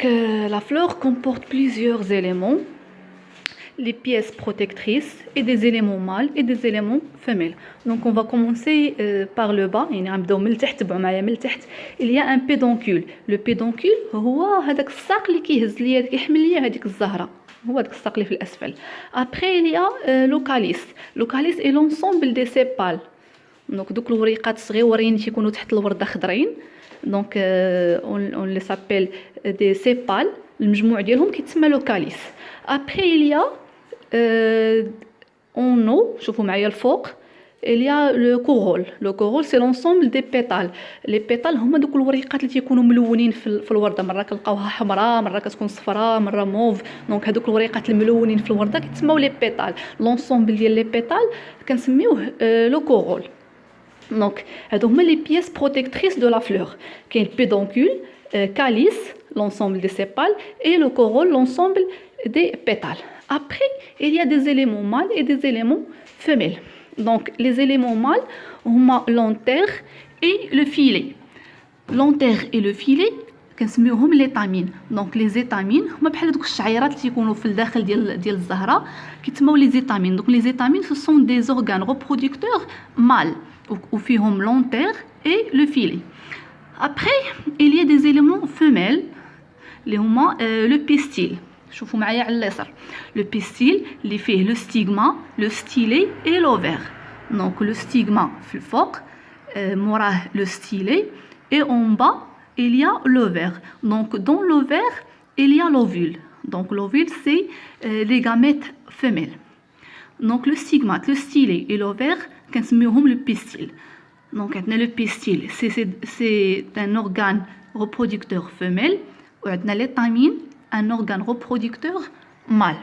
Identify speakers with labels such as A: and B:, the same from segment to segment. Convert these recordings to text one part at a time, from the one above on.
A: La fleur comporte plusieurs éléments, les pièces protectrices et des éléments mâles et des éléments femelles. Donc on va commencer par le bas. Il y a un pédoncule. Le pédoncule هو هذاك الساق اللي كيهز ليا كيحمل ليا هذيك الزهرة. هو هذاك الساق اللي في الأسفل. Après il y a le calice. Le calice est l'ensemble des sépales. Donc دوك الوريقات الصغيورين اللي تيكونوا تحت الوردة خضرين. Donc on les appelle des sépales. المجموع ديالهم كيتسمى le calice. Après il y a en haut, شوفوا معايا الفوق, il y a le corolle. Le corolle c'est l'ensemble des pétales. Les pétales هما دوك الوريقات اللي تيكونوا ملونين في الوردة, مرة كنلقاوها حمراء, مرة كتكون صفراء, مرة موف. دونك هذوك الوريقات الملونين في الوردة كيتسموا لي بيتال. لونسومبل ديال لي بيتال كنسميوه لو كورول. دونك هادو هما لي بييس بروتيكتريس دو لا فلور. كاين pédoncule, calice, l'ensemble des sépales, et le corolle, l'ensemble des pétales. Après, il y a des éléments mâles et des éléments femelles. Donc, les éléments mâles, on a l'antère et le filet. L'antère et le filet, كنسميوهم l'étamine. Donc, les étamines, هما بحال دوك الشعيرات اللي تيكونوا في الداخل ديال الزهرة كيتسموا les étamines. Donc, les étamines, ce sont des organes reproducteurs mâles, وفيهم l'antère et le filet. Après, il y a des éléments femelles, اللي هما le pistil. شوفوا معايا على اليسار. Le pistil اللي فيه le stigma, le stylet et l'ovaire. Donc le stigma في الفوق, موراه le stylet, et en bas il y a l'ovaire. Donc dans l'ovaire il y a l'ovule. Donc l'ovule c'est les gamètes femelles. Donc le stigmate, le stylet et l'ovaire كنسميوهم le pistil. Donc عندنا le pistil c'est un organe reproducteur femelle, وعندنا l'étamine un organe reproducteur mâle.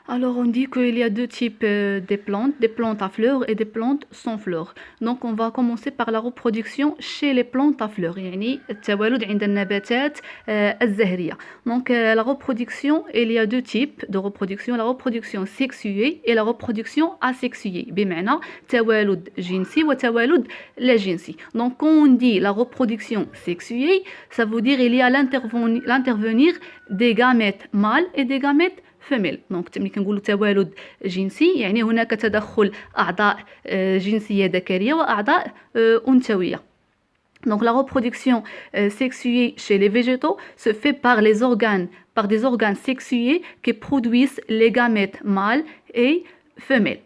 A: Alors on dit qu'il y a deux types des plantes à fleurs et des plantes sans fleurs. Donc on va commencer par la reproduction chez les plantes à fleurs, يعني التوالد عند النباتات الزهرية. Donc la reproduction, il y a deux types de reproduction, la reproduction sexuée et la reproduction asexuée. بمعنى توالد جنسي وتوالد لا جنسي. Donc quand on dit la reproduction sexuée, ça veut dire il y a l'intervenir des gamètes mâles et des gamètes femelles. Donc ملي كنقولوا توالد جنسي يعني هناك تدخل أعضاء جنسية ذكرية وأعضاء أنثوية. Donc la reproduction sexuée chez les végétaux se fait par des organes sexués qui produisent les gamètes mâles et femelles.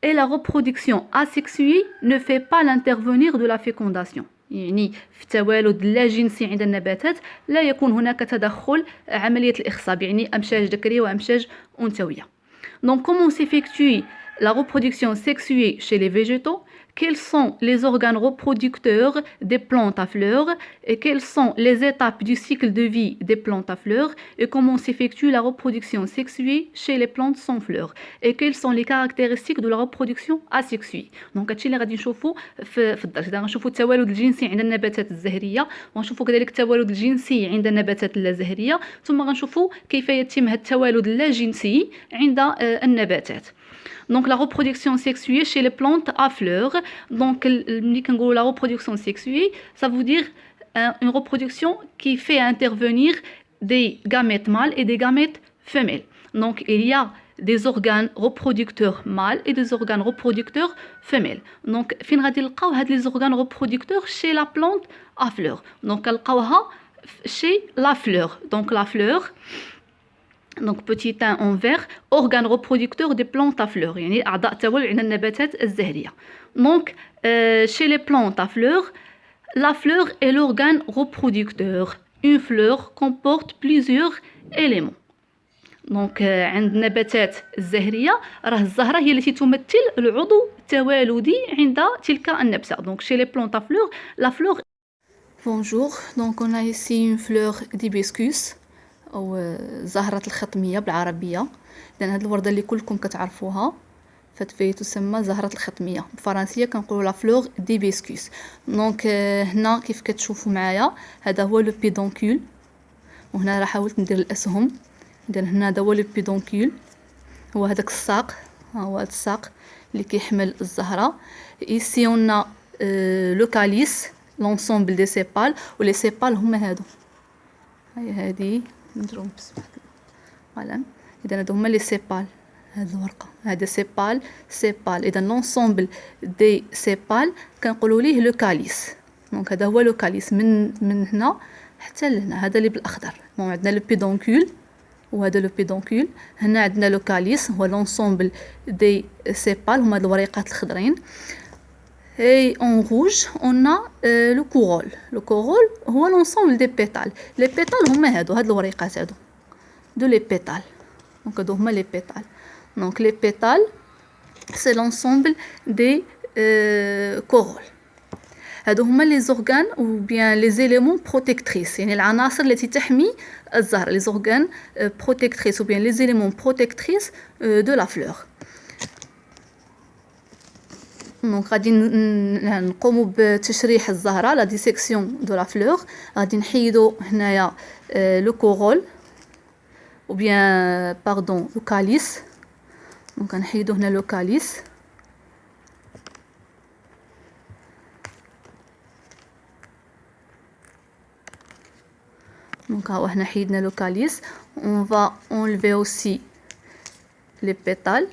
A: Et la reproduction asexuée ne fait pas l'intervenir de la fécondation. يعني في التوالد اللاجنسي عند النباتات لا يكون هناك تدخل عملية الإخصاب, يعني أمشاج ذكرية وأمشاج أنثوية. Donc comment s'effectue la reproduction sexuée chez les végétaux? Quels sont les organes reproducteurs des plantes à fleurs et quelles sont les étapes du cycle de vie des plantes à fleurs et comment s'effectue la reproduction sexuée chez les plantes sans fleurs et quelles sont les caractéristiques de la reproduction asexuée. Donc هادشي اللي غادي نشوفو في الدرس. غنشوفو التوالد الجنسي عند النباتات الزهرية, ونشوفو كذلك التوالد الجنسي عند النباتات اللازهرية, ثم غنشوفو كيف يتم هذا التوالد اللاجنسي عند النباتات. Donc la reproduction sexuée chez les plantes à fleurs. Donc la reproduction sexuée, ça veut dire une reproduction qui fait intervenir des gamètes mâles et des gamètes femelles. Donc il y a des organes reproducteurs mâles et des organes reproducteurs femelles. Donc فين غادي نلقاو هاد les organes reproducteurs chez la plante à fleurs. Donc نلقاوها chez la fleur. Donc la fleur, donc petit 1 en vert, organe reproducteur des plantes à fleurs, يعني أعضاء تولد عند النباتات الزهرية. Donc chez les plantes à fleurs, la fleur est l'organe reproducteur. Une fleur comporte plusieurs éléments. Donc عند النباتات الزهرية راه الزهرة هي التي تمثل العضو التوالدي عند تلك النبتة. Donc chez les plantes à fleurs, la fleur. Bonjour, donc on a ici une fleur d'hibiscus أو زهرة الخطمية بالعربية. لأن هاد الوردة اللي كلكم كتعرفوها فهي تسمى زهرة الخطمية, بالفرنسية كنقولوا لا فلور ديبيسكوس. دونك هنا كيف كتشوفوا معايا هذا هو لو بيدونكول, وهنا راه حاولت ندير الأسهم. إذن هنا هذا هو لو بيدونكول, هو هذاك الساق, هو هذا الساق اللي كيحمل الزهرة. إيسي on a لو كاليس, l'ensemble des sépales و les sépales هما هادو هاي هادي نديرهم بسم قلم اذا هادو هما لي سيبال هاد الورقه هذا سيبال سيبال اذا l'ensemble des sépales كنقولوا ليه لو كاليس دونك هذا هو لو كاليس من هنا حتى لهنا هذا اللي بالاخضر دونك عندنا لو بيدونكول وهذا لو بيدونكول هنا عندنا لو كاليس هو l'ensemble des sépales هما هاد الوريقات الخضرين et en rouge on a le corolle le corolle هو l'ensemble des pétales les pétales هما هاد الوريقات هادو de les pétales donc هادو هما les pétales donc les pétales c'est l'ensemble des corolles هادو هما les organes ou bien les éléments protectrices يعني العناصر التي تحمي الزهر les organes protectrices ou bien les éléments protectrices de la fleur دونك غادي نقوموا بتشريح الزهره لا ديسيكسيون دو لا فلور غادي نحيدوا هنايا لو كورول ou bien pardon le calice donc نحيدوا هنا لو كاليس donc ها هنا حيدنا لو كاليس on va enlever aussi les pétales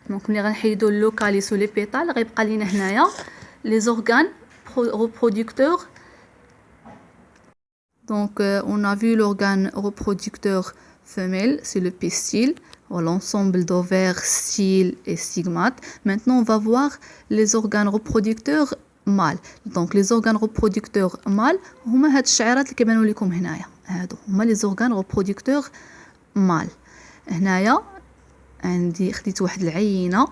A: donc ملي غنحيدوا لو كاليس و لي بيتال غيبقى لينا هنايا les organes reproducteurs. Donc, on a vu l'organe reproducteur femelle, c'est le pistil, l'ensemble d'ovaires, styles et stigmates. Maintenant, on va voir les organes reproducteurs mâles. Donc, les organes reproducteurs mâles, هما هاد الشعيرات اللي كيبانوا لكم هنايا. هادو هما les organes reproducteurs mâles. هنايا عندي خديت واحد العينة.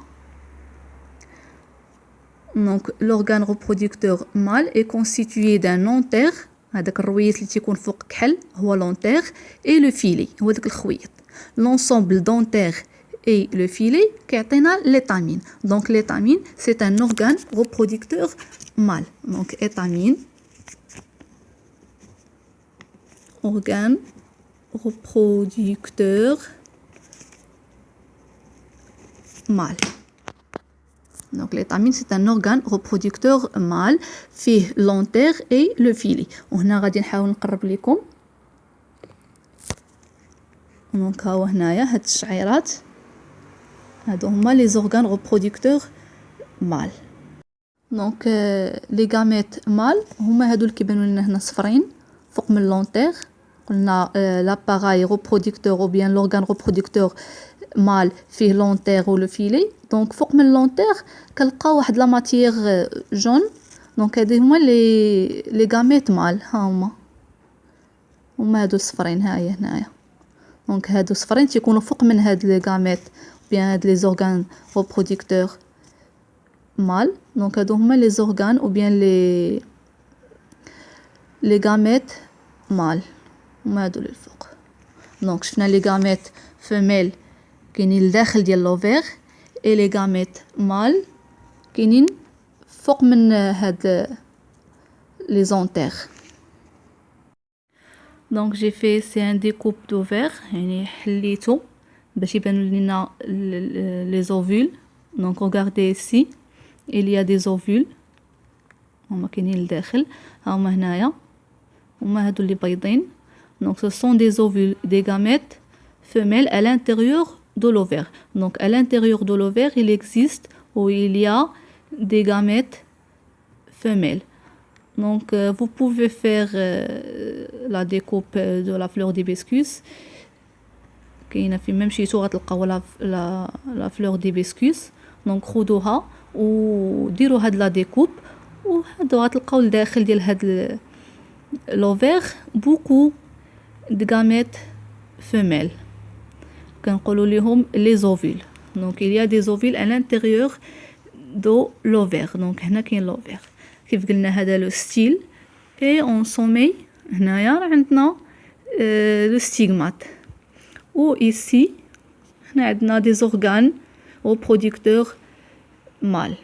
A: Donc, l'organe reproducteur mâle est constitué d'un antère. هذاك الرويت اللي تيكون فوق كحل هو لونتير اي لو فيلي هو داك الخويط لونسومبل دونتير اي لو فيلي كيعطينا ليتامين دونك ليتامين سي ان اورغان ريبرودكتور مال دونك ايتامين اورغان ريبرودكتور مال Donc l'étamine c'est un organe reproducteur mâle فيه l'antère et le filet. وهنا غادي نحاول نقرب لكم. دونك ها هنايا هاد الشعيرات هادو هما les organes reproducteurs mâles. Donc les gamètes mâles هما هادو اللي كيبانوا لنا هنا صفرين فوق من l'antère. قلنا l'appareil reproducteur ou bien l'organe reproducteur mâle فيه l'antère ou le filet. دونك فوق من لونتير كنلقاو واحد لا ماتيير جون دونك هادي هما لي غاميت مال ها هما هادو صفرين هاهي هنايا دونك هادو صفرين تيكونوا فوق من هاد لي غاميت بيان هاد لي زورغان ريبرودكتور مال دونك هادو هما لي زورغان او بيان لي غاميت مال هما هادو للفوق دونك شفنا لي غاميت فيميل كاينين لداخل ديال لوفير et les gamètes mâles كاينين فوق من هاد les anthères. Donc j'ai fait c'est un découpe d'ovaires يعني حليته باش يبانوا لنا les ovules. Donc regardez ici il y a des ovules هما كاينين لداخل هما هنايا هما هادو اللي بيضين. Donc ce sont des ovules des gamètes femelles à l'intérieur de l'ovaire. Donc à l'intérieur de l'ovaire, il existe ou il y a des gamètes femelles. Donc vous pouvez faire la découpe de la fleur d'hibiscus. كاينه في même شي غتلقاو la fleur d'hibiscus. Donc خذوها وديروا هاد لا ديكوب وهادو غتلقاو لداخل ديال هاد l'ovaire beaucoup de gamètes femelles. كنقولوا لهم les ovules. Donc il y a des ovules à l'intérieur de l'ovaire. Donc هنا كاين l'ovaire. كيف قلنا هذا لو ستيل et en sommeil هنايا عندنا le stigmate. و ici هنا عندنا des organes reproducteurs mâles.